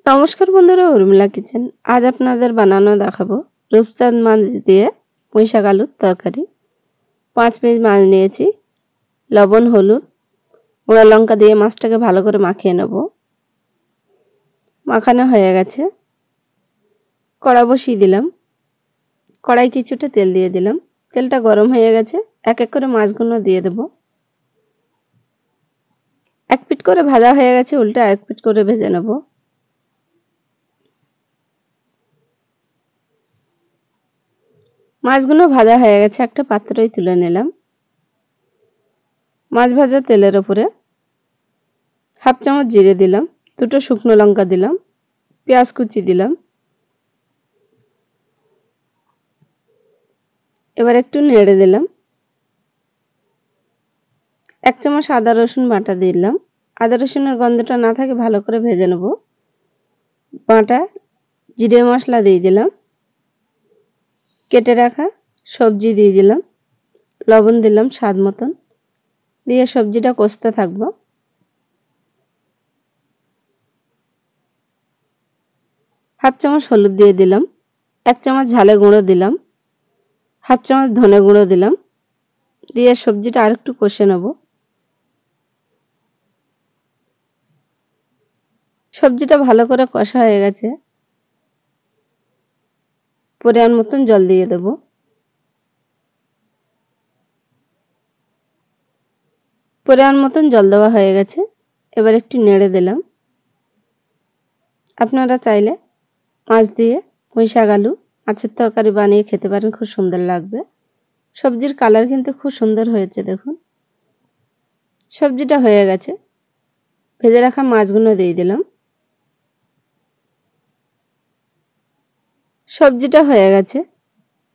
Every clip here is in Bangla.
নমস্কার বন্ধুরা, উর্মিলা কিচেন। আজ আপনাদের বানানো দেখাবো রূপচাঁদ মাছ দিয়ে পুঁইশাক আলুর তরকারি। 5 পিস মাছ নিয়েছি। লবণ, হলুদ, গুঁড়া লঙ্কা দিয়ে মাছটাকে ভালো করে মাখিয়ে নেব। মাখানো হয়ে গেছে। কড়া বসিয়ে দিলাম। কড়াই কিছুটা তেল দিয়ে দিলাম। তেলটা গরম হয়ে গেছে। এক এক করে মাছগুলো দিয়ে দেব। এক পিঠ করে ভাজা হয়ে গেছে, উল্টে এক পিঠ করে ভেজে নেব। মাছগুলো ভাজা হয়ে গেছে, একটা পাত্রই তুলে নিলাম। মাছ ভাজা তেলের উপরে হাফ চামচ জিরে দিলাম, দুটো শুকনো লঙ্কা দিলাম, পেঁয়াজ কুচি দিলাম। এবার একটু নেড়ে দিলাম। 1 চামচ আদা রসুন বাটা দিলাম। আদা রসুনের গন্ধটা না থাকে ভালো করে ভেজে নেব। বাটা জিরে মশলা দিয়ে দিলাম। কেটে রাখা সবজি দিয়ে দিলাম। লবণ দিলাম স্বাদ মতন। দিয়ে সবজিটা কষতে থাকবো। হাফ চামচ হলুদ দিয়ে দিলাম। 1 চামচ ঝালে গুঁড়ো দিলাম। হাফ চামচ ধনে গুঁড়ো দিলাম। দিয়ে সবজিটা আরেকটু কষে নেব। সবজিটা ভালো করে কষা হয়ে গেছে। পরিমাণ মতন জল দিয়ে দেব। পরিমাণ মতন জল দেওয়া হয়ে গেছে। এবার একটু নেড়ে দিলাম। আপনারা চাইলে মাছ দিয়ে পুঁইশাক আলু মাছের তরকারি বানিয়ে খেতে পারেন, খুব সুন্দর লাগবে। সবজির কালার কিন্তু খুব সুন্দর হয়েছে, দেখুন। সবজিটা হয়ে গেছে। ভেজে রাখা মাছগুলো দিয়ে দিলাম। সবজিটা হয়ে গেছে।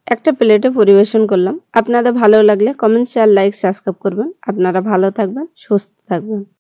একটা প্লেটে পরিবেশন করলাম। আপনাদের ভালো লাগলে কমেন্ট, শেয়ার, লাইক, সাবস্ক্রাইব করবেন। আপনারা ভালো থাকবেন, সুস্থ থাকবেন।